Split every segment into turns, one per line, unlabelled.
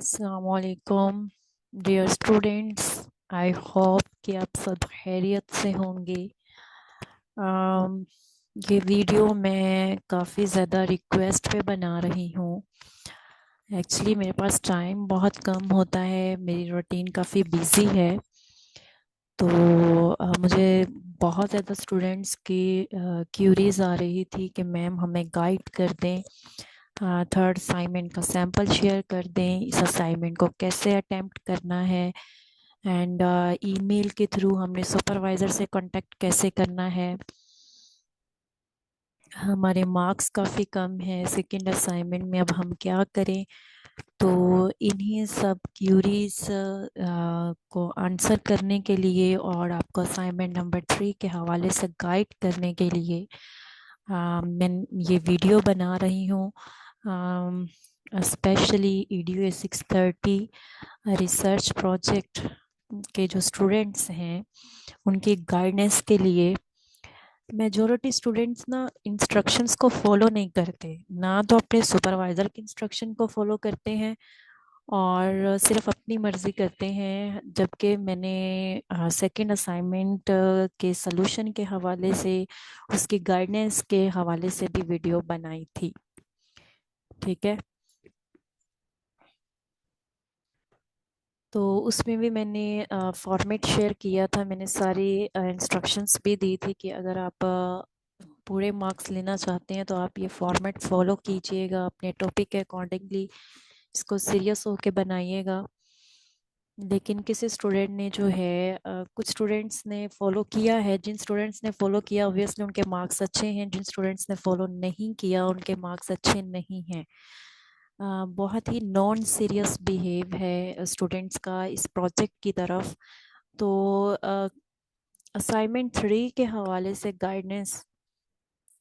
अस्सलामुअलैकुम dear students. I hope कि आप सब खैरियत से होंगे। अम, ये वीडियो मैं काफ़ी ज़्यादा रिक्वेस्ट पे बना रही हूँ। एक्चुअली मेरे पास टाइम बहुत कम होता है, मेरी रूटीन काफ़ी बिजी है। तो मुझे बहुत ज़्यादा स्टूडेंट्स की क्यूरीज आ रही थी कि मैम हमें गाइड कर दें, थर्ड असाइनमेंट का सैम्पल शेयर कर दें, इस असाइनमेंट को कैसे अटेम्प्ट करना है, एंड ईमेल के थ्रू हमने सुपरवाइज़र से कांटेक्ट कैसे करना है। हमारे मार्क्स काफ़ी कम है सेकंड असाइनमेंट में, अब हम क्या करें। तो इन्हीं सब क्यूरीज को आंसर करने के लिए और आपको असाइनमेंट नंबर 3 के हवाले से गाइड करने के लिए मैं ये वीडियो बना रही हूँ। स्पेशली EDU 630 रिसर्च प्रोजेक्ट के जो स्टूडेंट्स हैं उनकी गाइडेंस के लिए। मेजोरिटी स्टूडेंट्स ना इंस्ट्रक्शंस को फॉलो नहीं करते, ना तो अपने सुपरवाइज़र के इंस्ट्रक्शन को फॉलो करते हैं और सिर्फ अपनी मर्ज़ी करते हैं। जबकि मैंने सेकंड असाइनमेंट के सलूशन के हवाले से, उसकी गाइडेंस के हवाले से भी वीडियो बनाई थी। ठीक है, तो उसमें भी मैंने फॉर्मेट शेयर किया था, मैंने सारी इंस्ट्रक्शंस भी दी थी कि अगर आप पूरे मार्क्स लेना चाहते हैं तो आप ये फॉर्मेट फॉलो कीजिएगा, अपने टॉपिक के अकॉर्डिंगली इसको सीरियस होके बनाइएगा। लेकिन किसी स्टूडेंट ने जो है कुछ स्टूडेंट्स ने फॉलो किया है। जिन स्टूडेंट्स ने फॉलो किया ऑब्वियसली उनके मार्क्स अच्छे हैं, जिन स्टूडेंट्स ने फॉलो नहीं किया उनके मार्क्स अच्छे नहीं हैं। बहुत ही नॉन सीरियस बिहेव है स्टूडेंट्स का इस प्रोजेक्ट की तरफ। तो असाइनमेंट 3 के हवाले से गाइडेंस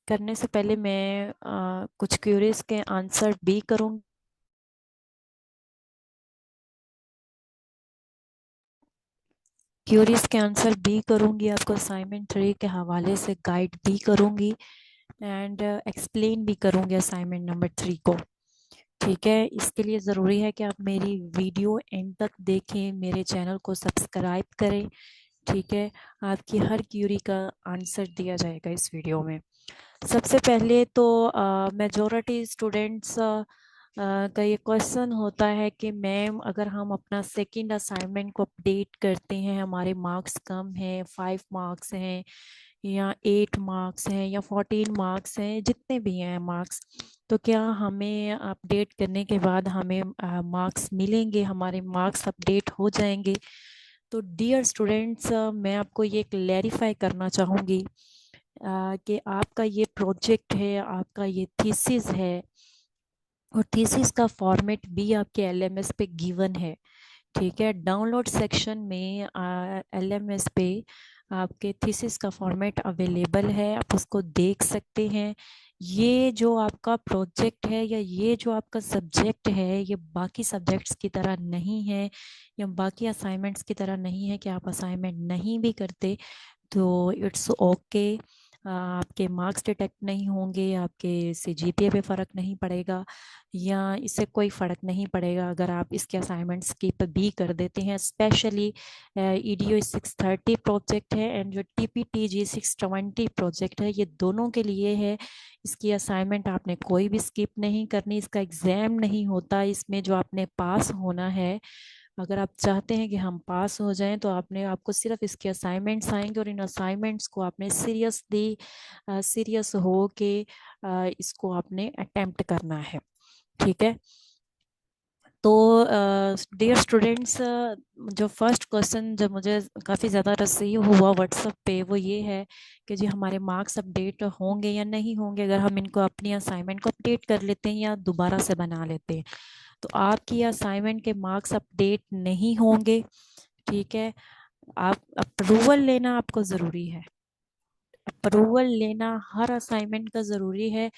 करने से पहले मैं कुछ क्यूरीज के आंसर भी करूँगी। क्यूरीज के आंसर भी करूँगी, आपको असाइनमेंट 3 के हवाले से गाइड भी करूँगी एंड एक्सप्लेन भी करूँगी असाइनमेंट नंबर 3 को। ठीक है, इसके लिए ज़रूरी है कि आप मेरी वीडियो एंड तक देखें, मेरे चैनल को सब्सक्राइब करें। ठीक है, आपकी हर क्यूरी का आंसर दिया जाएगा इस वीडियो में। सबसे पहले तो मेजॉरिटी स्टूडेंट्स का ये क्वेश्चन होता है कि मैम अगर हम अपना सेकंड असाइनमेंट को अपडेट करते हैं, हमारे मार्क्स कम हैं, 5 मार्क्स हैं या 8 मार्क्स हैं या 14 मार्क्स हैं, जितने भी हैं मार्क्स, तो क्या हमें अपडेट करने के बाद हमें मार्क्स मिलेंगे, हमारे मार्क्स अपडेट हो जाएंगे। तो डियर स्टूडेंट्स, मैं आपको ये क्लैरिफाई करना चाहूँगी कि आपका ये प्रोजेक्ट है, आपका ये थीसिस है और थीसिस का फॉर्मेट भी आपके LMS पे गिवन है। ठीक है, डाउनलोड सेक्शन में LMS पे आपके थीसिस का फॉर्मेट अवेलेबल है, आप उसको देख सकते हैं। ये जो आपका प्रोजेक्ट है या ये जो आपका सब्जेक्ट है, ये बाकी सब्जेक्ट्स की तरह नहीं है या बाकी असाइनमेंट्स की तरह नहीं है कि आप असाइनमेंट नहीं भी करते तो इट्स ओके। आपके मार्क्स डिटेक्ट नहीं होंगे, आपके से GPA पे फ़र्क नहीं पड़ेगा या इससे कोई फ़र्क नहीं पड़ेगा अगर आप इसके असाइनमेंट स्किप भी कर देते हैं। स्पेशली EDU 630 प्रोजेक्ट है एंड जो TPTG 620 प्रोजेक्ट है, ये दोनों के लिए है। इसकी असाइनमेंट आपने कोई भी स्किप नहीं करनी, इसका एग्ज़ाम नहीं होता, इसमें जो आपने पास होना है, अगर आप चाहते हैं कि हम पास हो जाएं तो आपने आपको सिर्फ इसके असाइनमेंट्स आएंगे और इन असाइनमेंट्स को आपने सीरियस हो के इसको आपने अटेम्प्ट करना है। ठीक है, तो डियर स्टूडेंट्स, जो फर्स्ट क्वेश्चन जब मुझे काफ़ी ज़्यादा रिसीव हुआ व्हाट्सएप पे वो ये है कि जी हमारे मार्क्स अपडेट होंगे या नहीं होंगे अगर हम इनको अपनी असाइनमेंट को अपडेट कर लेते हैं या दोबारा से बना लेते हैं। तो आपकी असाइनमेंट के मार्क्स अपडेट नहीं होंगे। ठीक है, आप अप्रूवल लेना आपको ज़रूरी है, अप्रूवल लेना हर असाइनमेंट का ज़रूरी है।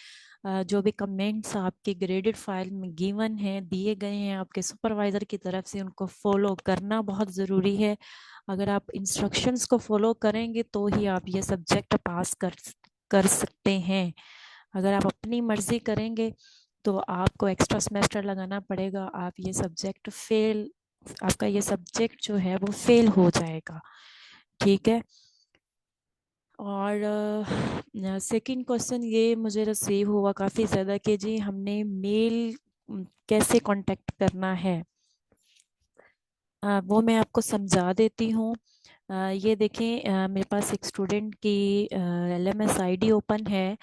जो भी कमेंट्स आपके ग्रेडेड फाइल में गिवन हैं, दिए गए हैं आपके सुपरवाइज़र की तरफ से, उनको फॉलो करना बहुत ज़रूरी है। अगर आप इंस्ट्रक्शंस को फॉलो करेंगे तो ही आप ये सब्जेक्ट पास कर सकते हैं। अगर आप अपनी मर्ज़ी करेंगे तो आपको एक्स्ट्रा सेमेस्टर लगाना पड़ेगा। आप ये सब्जेक्ट फेल, आपका ये सब्जेक्ट जो है वो फेल हो जाएगा। ठीक है। और सेकंड क्वेश्चन ये मुझे रिसीव हुआ काफ़ी ज़्यादा कि जी हमने मेल कैसे कांटेक्ट करना है। वो मैं आपको समझा देती हूँ। ये देखें, मेरे पास एक स्टूडेंट की LMS ID ओपन है।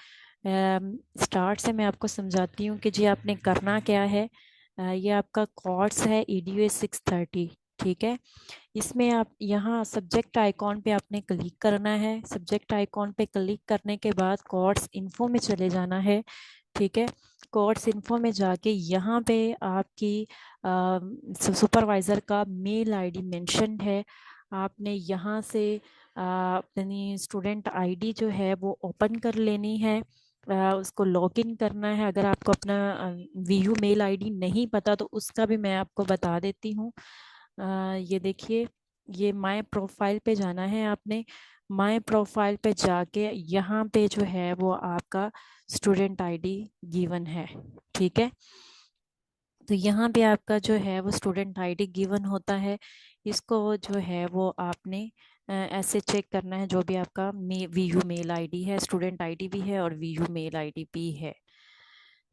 स्टार्ट से मैं आपको समझाती हूँ कि जी आपने करना क्या है। ये आपका कोर्स है EDU 630। ठीक है। इसमें आप यहाँ सब्जेक्ट आइकॉन पे आपने क्लिक करना है। सब्जेक्ट आइकॉन पे क्लिक करने के बाद कोर्स इन्फो में चले जाना है। ठीक है। कोर्स इन्फो में जाके यहाँ पे आपकी सुपरवाइज़र का मेल आईडी मेंशन है। आपने यहाँ से अपनी स्टूडेंट आईडी जो है वो ओपन कर लेनी है। उसको लॉगिन करना है। अगर आपको अपना VU मेल आईडी नहीं पता तो उसका भी मैं आपको बता देती हूँ। ये देखिए, ये माय प्रोफाइल पे जाना है आपने। माय प्रोफाइल पे जाके यहाँ पे जो है वो आपका स्टूडेंट आईडी गिवन है। ठीक है। तो यहाँ पे आपका जो है वो स्टूडेंट आईडी गिवन होता है। इसको जो है वो आपने ऐसे चेक करना है। जो भी आपका VU मेल आईडी है, स्टूडेंट आईडी भी है और VU मेल आईडी भी है,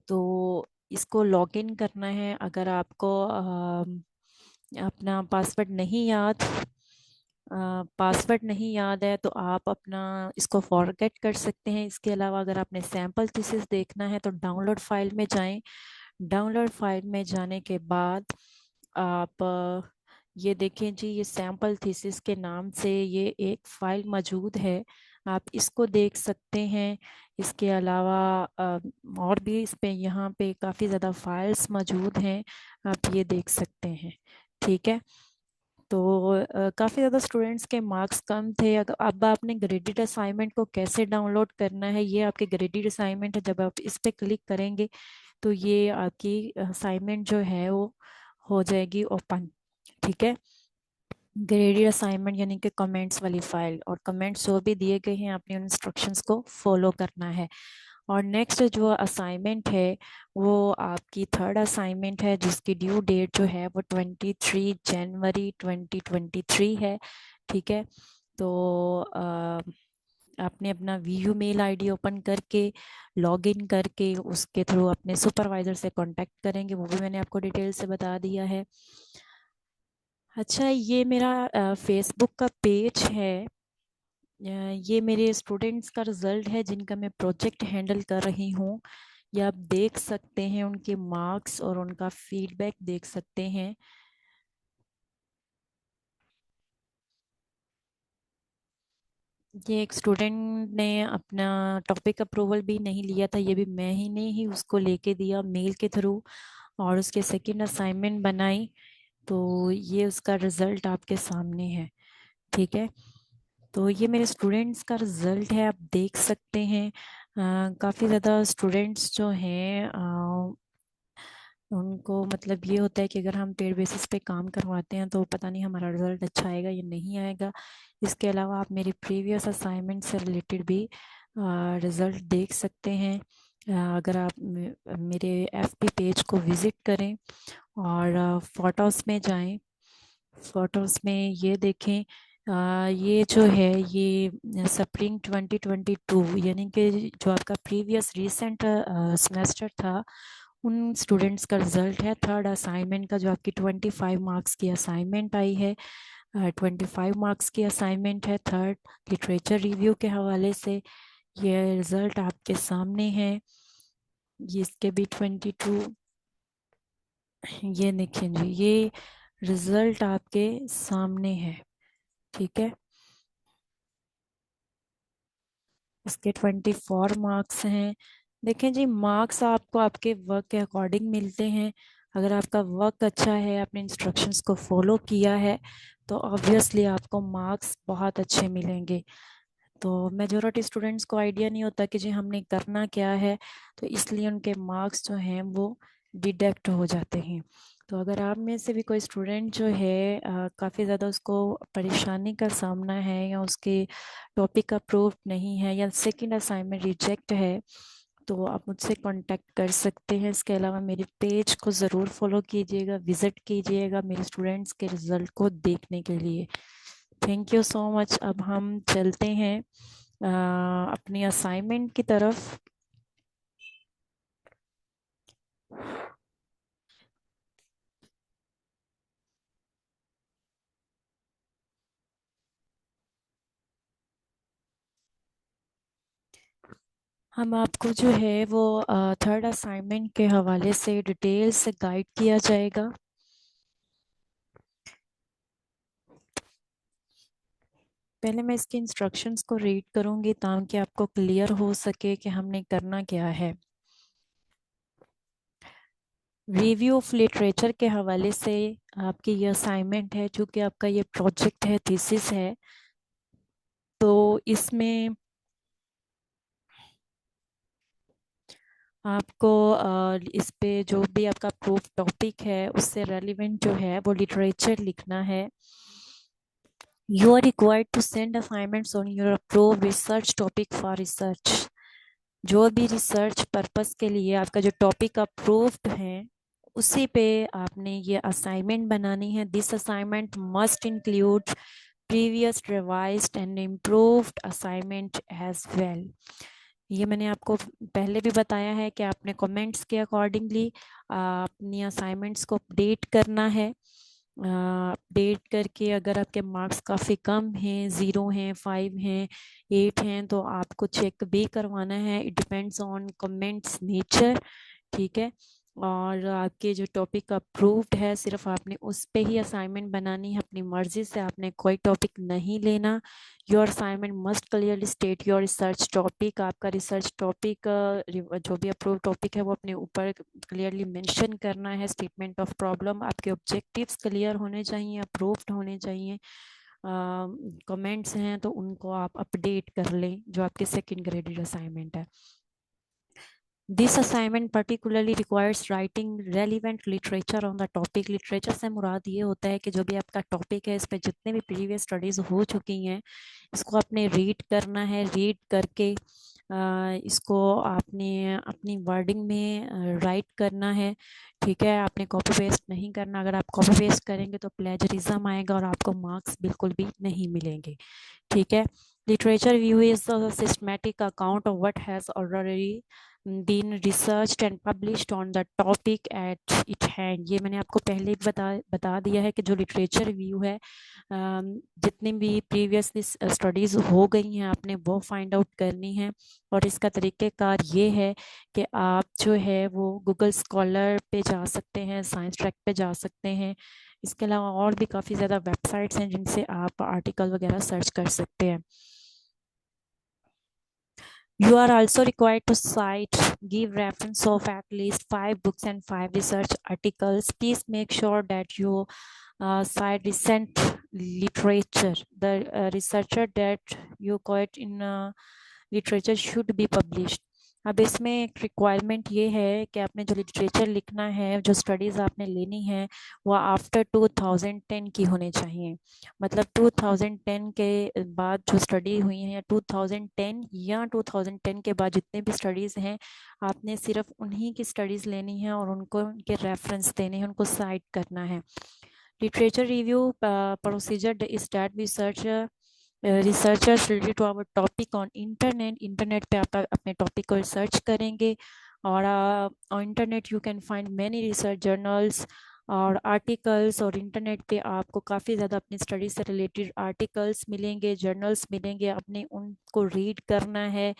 तो इसको लॉगिन करना है। अगर आपको अपना पासवर्ड नहीं याद है तो आप अपना इसको फॉरगेट कर सकते हैं। इसके अलावा अगर आपने सैम्पल थीसिस देखना है तो डाउनलोड फाइल में जाएं। डाउनलोड फाइल में जाने के बाद आप ये देखें जी, ये सैम्पल थीसिस के नाम से ये एक फाइल मौजूद है। आप इसको देख सकते हैं। इसके अलावा और भी इस पे यहाँ पे काफ़ी ज़्यादा फाइल्स मौजूद हैं, आप ये देख सकते हैं। ठीक है। तो काफ़ी ज़्यादा स्टूडेंट्स के मार्क्स कम थे। अब आपने ग्रेडेड असाइनमेंट को कैसे डाउनलोड करना है, ये आपके ग्रेडेड असाइनमेंट है। जब आप इस पर क्लिक करेंगे तो ये आपकी असाइनमेंट जो है वो हो जाएगी ओपन। ठीक है। ग्रेडेड असाइनमेंट यानी कि कमेंट्स वाली फाइल, और कमेंट्स जो भी दिए गए हैं आपने उन इंस्ट्रक्शंस को फॉलो करना है। और नेक्स्ट जो असाइनमेंट है वो आपकी थर्ड असाइनमेंट है, जिसकी ड्यू डेट जो है वो 23 जनवरी 2023 है। ठीक है। तो आपने अपना VU मेल आईडी ओपन करके लॉगिन करके उसके थ्रू अपने सुपरवाइजर से कांटेक्ट करेंगे। वो भी मैंने आपको डिटेल से बता दिया है। अच्छा, ये मेरा फेसबुक का पेज है। ये मेरे स्टूडेंट्स का रिजल्ट है जिनका मैं प्रोजेक्ट हैंडल कर रही हूँ। ये आप देख सकते हैं, उनके मार्क्स और उनका फीडबैक देख सकते हैं। ये एक स्टूडेंट ने अपना टॉपिक अप्रूवल भी नहीं लिया था, ये भी मैं ही ने ही उसको लेके दिया मेल के थ्रू, और उसके सेकंड असाइनमेंट बनाई। तो ये उसका रिजल्ट आपके सामने है। ठीक है। तो ये मेरे स्टूडेंट्स का रिजल्ट है, आप देख सकते हैं। काफ़ी ज़्यादा स्टूडेंट्स जो हैं उनको मतलब ये होता है कि अगर हम पेड बेसिस पे काम करवाते हैं तो पता नहीं हमारा रिजल्ट अच्छा आएगा या नहीं आएगा। इसके अलावा आप मेरे प्रीवियस असाइनमेंट से रिलेटेड भी रिज़ल्ट देख सकते हैं। अगर आप मेरे FB पेज को विज़िट करें और फ़ोटोज़ में जाएं, फ़ोटोज़ में ये देखें। ये जो है ये स्प्रिंग 2022 यानी कि जो आपका प्रीवियस रिसेंट सेमेस्टर था उन स्टूडेंट्स का रिजल्ट है। थर्ड असाइनमेंट का जो आपकी 25 मार्क्स की असाइनमेंट आई है, 25 मार्क्स की असाइनमेंट है थर्ड लिटरेचर रिव्यू के हवाले से। ये रिजल्ट आपके सामने है। ये इसके भी 22, ये देखें जी, ये रिजल्ट आपके सामने है। ठीक है। इसके 24 मार्क्स हैं। देखें जी, मार्क्स आपको आपके वर्क के अकॉर्डिंग मिलते हैं। अगर आपका वर्क अच्छा है, आपने इंस्ट्रक्शंस को फॉलो किया है, तो ऑब्वियसली आपको मार्क्स बहुत अच्छे मिलेंगे। तो मेजोरिटी स्टूडेंट्स को आइडिया नहीं होता कि जी हमने करना क्या है, तो इसलिए उनके मार्क्स जो हैं वो डिडक्ट हो जाते हैं। तो अगर आप में से भी कोई स्टूडेंट जो है काफ़ी ज़्यादा उसको परेशानी का सामना है, या उसके टॉपिक अप्रूव नहीं है, या सेकंड असाइनमेंट रिजेक्ट है, तो आप मुझसे कांटेक्ट कर सकते हैं। इसके अलावा मेरे पेज को ज़रूर फॉलो कीजिएगा, विज़िट कीजिएगा मेरे स्टूडेंट्स के रिज़ल्ट को देखने के लिए। Thank you so much. अब हम चलते हैं अपनी असाइनमेंट की तरफ। हम आपको जो है वो थर्ड असाइनमेंट के हवाले से डिटेल से गाइड किया जाएगा। पहले मैं इसके इंस्ट्रक्शंस को रीड करूंगी ताकि आपको क्लियर हो सके कि हमने करना क्या है। रिव्यू ऑफ लिटरेचर के हवाले से आपकी ये असाइनमेंट है, चूँकि आपका ये प्रोजेक्ट है, थीसिस है, तो इसमें आपको इस पे जो भी आपका प्रूफ टॉपिक है उससे रेलिवेंट जो है वो लिटरेचर लिखना है। You are required to send assignments on your approved research topic for research. जो भी रिसर्च पर्पस के लिए आपका जो टॉपिक अप्रूव्ड है उसी पे आपने ये असाइनमेंट बनानी है। This assignment must include previous revised and improved assignment as well. ये मैंने आपको पहले भी बताया है कि आपने कमेंट्स के अकॉर्डिंगली अपनी असाइनमेंट्स को अपडेट करना है। अपडेट करके अगर आपके मार्क्स काफ़ी कम हैं, 0 हैं, 5 हैं, 8 हैं, तो आपको चेक भी करवाना है। It depends on comments nature, ठीक है। और आपके जो टॉपिक अप्रूव्ड है सिर्फ आपने उस पे ही असाइनमेंट बनानी है, अपनी मर्जी से आपने कोई टॉपिक नहीं लेना। Your assignment must clearly state your research topic. आपका रिसर्च टॉपिक जो भी अप्रूव टॉपिक है वो अपने ऊपर क्लियरली मेंशन करना है। स्टेटमेंट ऑफ प्रॉब्लम, आपके ऑब्जेक्टिव्स क्लियर होने चाहिए, अप्रूव्ड होने चाहिए। कमेंट्स हैं तो उनको आप अपडेट कर लें जो आपके सेकेंड ग्रेडेड असाइनमेंट है। This assignment particularly requires writing relevant literature on the topic। Literature से मुराद ये होता है कि जो भी आपका टॉपिक है इस पर जितने भी प्रीवियस स्टडीज हो चुकी हैं इसको आपने रीड करना है। रीड करके इसको आपने अपनी वर्डिंग में राइट करना है, ठीक है। आपने कॉपी पेस्ट नहीं करना। अगर आप कॉपी पेस्ट करेंगे तो प्लेजरिज्म आएगा और आपको मार्क्स बिल्कुल भी नहीं मिलेंगे, ठीक है। Literature view is a systematic account of what has already been researched and published on the topic at it hand। ये मैंने आपको पहले ही बता दिया है कि जो लिटरेचर व्यू है जितनी भी प्रीवियसली स्टडीज हो गई हैं आपने वो फाइंड आउट करनी है। और इसका तरीक़ेकार ये है कि आप जो है वो गूगल स्कॉलर पे जा सकते हैं, साइंस ट्रैक पे जा सकते हैं। इसके अलावा और भी काफ़ी ज़्यादा वेबसाइट्स हैं जिनसे आप आर्टिकल वगैरह सर्च कर सकते हैं। You are also required to cite, give reference of at least 5 books and 5 research articles. Please make sure that you cite recent literature. The researcher that you quote in literature should be published। अब इसमें एक requirement ये है कि आपने जो literature लिखना है, जो स्टडीज़ आपने लेनी है वो आफ्टर 2010 की होनी चाहिए। मतलब 2010 के बाद जो स्टडी हुई है या 2010 या 2010 के बाद जितने भी स्टडीज़ हैं आपने सिर्फ उन्हीं की स्टडीज़ लेनी है और उनको उनके रेफरेंस देने हैं, उनको साइट करना है। Literature review procedure is that we search researchers related to our topic on internet पे आप अपने टॉपिक को रिसर्च करेंगे और on internet you can find many research journals और आर्टिकल्स। और इंटरनेट पे आपको काफ़ी ज़्यादा अपनी स्टडी से रिलेटेड आर्टिकल्स मिलेंगे, जर्नल्स मिलेंगे। आपने उनको रीड करना है,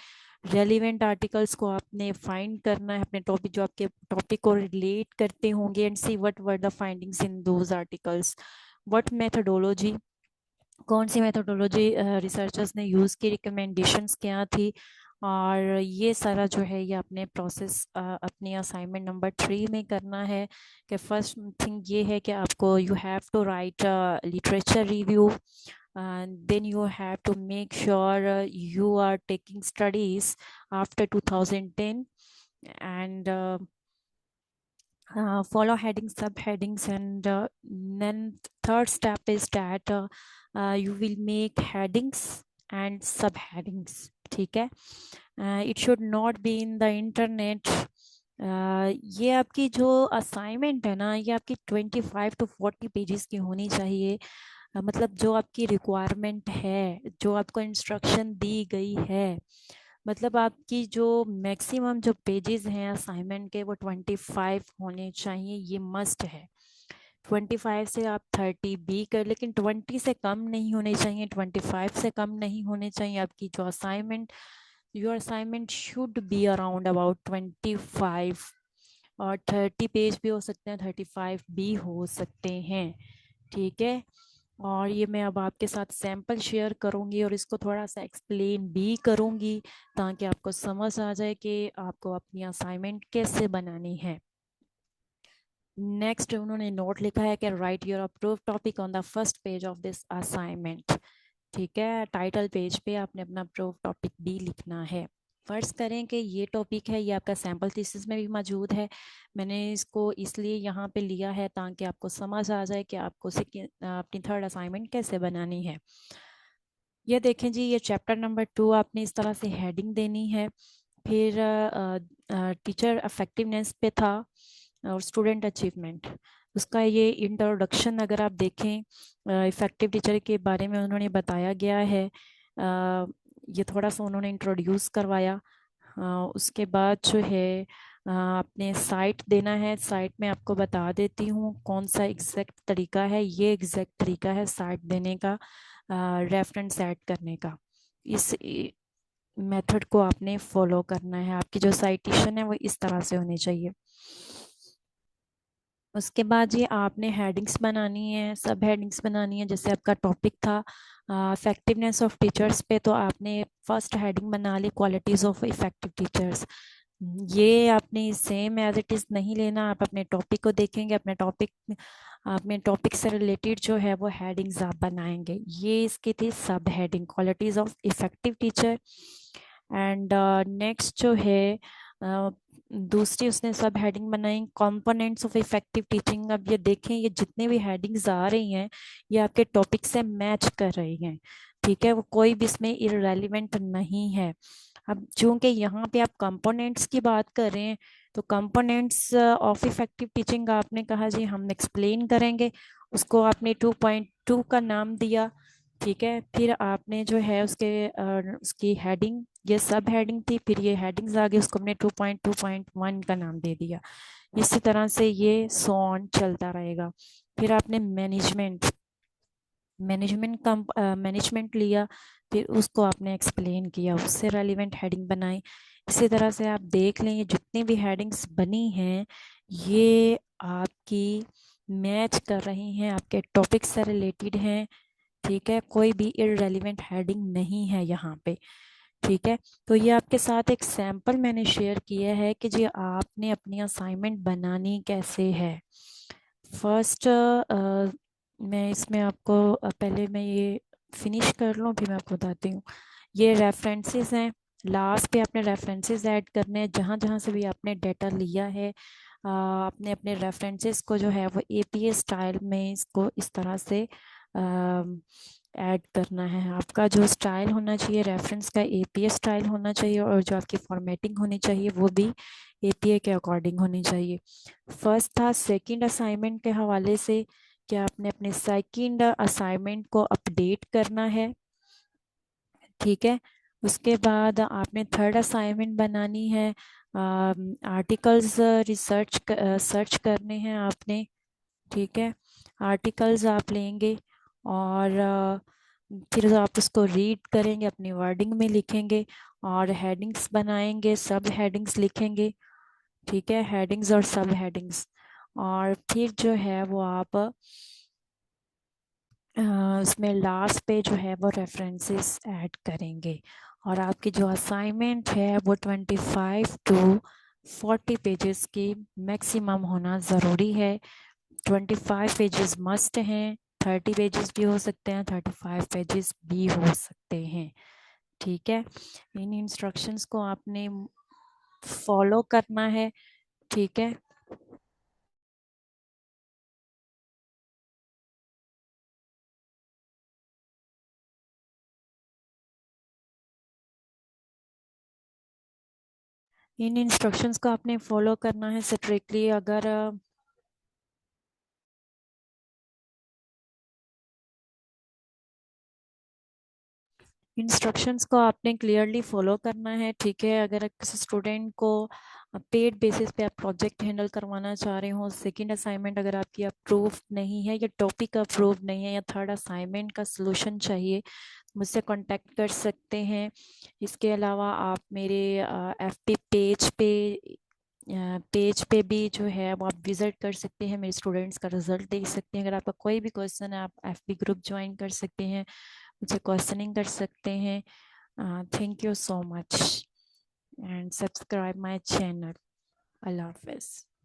रेलिवेंट आर्टिकल्स को आपने फाइंड करना है अपने टॉपिक जो आपके टॉपिक को रिलेट करते होंगे and see what were the findings in those articles. What methodology, कौन सी मेथोडोलॉजी रिसर्चर्स ने यूज़ की, रिकमेंडेशंस क्या थी। और ये सारा जो है ये आपने प्रोसेस अपनी असाइनमेंट नंबर 3 में करना है। कि फर्स्ट थिंग ये है कि आपको you have to write literature review and then you have to make sure you are taking studies after 2010 and follow headings, subheadings, and then third step is that you will make headings and subheadings, ठीक है। It should not be in the internet. ये आपकी जो assignment है ना, ये आपकी 25 to 40 pages की होनी चाहिए। मतलब जो आपकी रिक्वायरमेंट है, जो आपको इंस्ट्रक्शन दी गई है, मतलब आपकी जो मैक्सिमम जो पेजेस हैं असाइनमेंट के वो 25 होने चाहिए, ये मस्ट है। 25 से आप 30 भी कर, लेकिन 20 से कम नहीं होने चाहिए, 25 से कम नहीं होने चाहिए। आपकी जो assignment, your assignment should be around about 25, और 30 पेज भी हो सकते हैं, 35 भी हो सकते हैं। ठीक है। और ये मैं अब आपके साथ सैंपल शेयर करूंगी और इसको थोड़ा सा एक्सप्लेन भी करूंगी, ताकि आपको समझ आ जाए कि आपको अपनी असाइनमेंट कैसे बनानी है। नेक्स्ट उन्होंने नोट लिखा है कि right your approve topic on the first page of this assignment. ठीक है, टाइटल पेज पे आपने अपना अप्रूव टॉपिक भी लिखना है। फर्ज करें कि ये टॉपिक है, ये आपका सैम्पल थीसिस में भी मौजूद है। मैंने इसको इसलिए यहाँ पे लिया है ताकि आपको समझ आ जाए कि आपको अपनी थर्ड असाइनमेंट कैसे बनानी है। ये देखें जी, ये चैप्टर नंबर 2 आपने इस तरह से हेडिंग देनी है। फिर टीचर अफेक्टिवनेस पे था और स्टूडेंट अचीवमेंट, उसका ये इंट्रोडक्शन अगर आप देखें, इफ़ेक्टिव टीचर के बारे में उन्होंने बताया गया है। ये थोड़ा सा उन्होंने इंट्रोड्यूस करवाया। उसके बाद जो है आपने साइट देना है। साइट में आपको बता देती हूँ कौन सा एग्जैक्ट तरीका है। ये एग्जैक्ट तरीका है साइट देने का, रेफरेंस ऐड करने का। इस मेथड को आपने फॉलो करना है। आपकी जो साइटेशन है वो इस तरह से होनी चाहिए। उसके बाद ये आपने हेडिंग्स बनानी है, सब हेडिंग्स बनानी है। जैसे आपका टॉपिक था इफेक्टिवनेस ऑफ टीचर्स पे, तो आपने फर्स्ट हेडिंग बना ली क्वालिटीज़ ऑफ इफेक्टिव टीचर्स। ये आपने सेम एज इट इज़ नहीं लेना, आप अपने टॉपिक को देखेंगे, अपने टॉपिक से रिलेटेड जो है वो हेडिंग्स आप बनाएंगे। ये इसकी थी सब heading, qualities of effective teacher. And next जो है दूसरी उसने सब हेडिंग बनाई कंपोनेंट्स ऑफ इफेक्टिव टीचिंग। अब ये देखें, ये जितने भी हेडिंग्स आ रही हैं ये आपके टॉपिक से मैच कर रही हैं। ठीक है, वो कोई भी इसमें इररेलेवेंट नहीं है। अब चूंकि यहाँ पे आप कंपोनेंट्स की बात कर रहे हैं, तो कंपोनेंट्स ऑफ इफेक्टिव टीचिंग आपने कहा जी हम एक्सप्लेन करेंगे, उसको आपने 2.2 का नाम दिया। ठीक है, फिर आपने जो है उसकी हेडिंग, ये सब हेडिंग थी, फिर ये हेडिंग्स आ गई, उसको हमने 2.2.1 का नाम दे दिया। इसी तरह से ये सो ऑन चलता रहेगा। फिर आपने मैनेजमेंट लिया, फिर उसको आपने एक्सप्लेन किया, उससे रेलिवेंट हेडिंग बनाई। इसी तरह से आप देख लें, ये जितनी भी हेडिंग्स बनी हैं ये आपकी मैच कर रही हैं, आपके टॉपिक से रिलेटेड हैं। ठीक है, कोई भी इररेलेवेंट हेडिंग नहीं है यहाँ पे। ठीक है, तो ये आपके साथ एक सैंपल मैंने शेयर किया है कि जी आपने अपनी असाइनमेंट बनानी कैसे है। फर्स्ट मैं इसमें आपको पहले मैं ये फिनिश कर लूँ फिर मैं आपको बताती हूँ। ये रेफरेंसेस हैं, लास्ट पे आपने रेफरेंसेस ऐड करने हैं। जहाँ जहाँ से भी आपने डाटा लिया है आपने अपने रेफरेंसेस को जो है वो एपीए स्टाइल में इसको इस तरह से ऐड करना है। आपका जो स्टाइल होना चाहिए रेफरेंस का एपीए स्टाइल होना चाहिए, और जो आपकी फॉर्मेटिंग होनी चाहिए वो भी एपीए के अकॉर्डिंग होनी चाहिए। फर्स्ट था सेकंड असाइनमेंट के हवाले से कि आपने अपने सेकंड असाइनमेंट को अपडेट करना है। ठीक है, उसके बाद आपने थर्ड असाइनमेंट बनानी है, आर्टिकल्स सर्च करने हैं आपने। ठीक है, आर्टिकल्स आप लेंगे और फिर आप उसको रीड करेंगे, अपनी वर्डिंग में लिखेंगे और हेडिंग्स बनाएंगे, सब हेडिंग्स लिखेंगे। ठीक है, हेडिंग्स और सब हेडिंग्स, और फिर जो है वो आप उसमें लास्ट पे जो है वो रेफरेंसेस ऐड करेंगे। और आपकी जो असाइनमेंट है वो 25 to 40 पेजेस की मैक्सिमम होना ज़रूरी है। 25 पेजेस मस्ट हैं, 30 पेजेस भी हो सकते हैं, 35 पेजेस भी हो सकते हैं। ठीक है, इन इंस्ट्रक्शंस को आपने फॉलो करना है। ठीक है। इन इंस्ट्रक्शंस को आपने फॉलो करना है स्ट्रिक्टली। अगर इंस्ट्रक्शंस को आपने क्लियरली फॉलो करना है, ठीक है। अगर किसी स्टूडेंट को पेड बेसिस पे आप प्रोजेक्ट हैंडल करवाना चाह रहे हो, सेकंड असाइनमेंट अगर आपकी अप्रूव नहीं है या टॉपिक अप्रूव नहीं है या थर्ड असाइनमेंट का सलूशन चाहिए, मुझसे कांटेक्ट कर सकते हैं। इसके अलावा आप मेरे एफबी पेज पे भी जो है वो आप विजिट कर सकते हैं, मेरे स्टूडेंट्स का रिजल्ट देख सकते हैं। अगर आपका कोई भी क्वेश्चन है, आप एफबी ग्रुप ज्वाइन कर सकते हैं, मुझे क्वेश्चनिंग कर सकते हैं। Thank you so much and subscribe my channel. अल्लाह हाफिज़।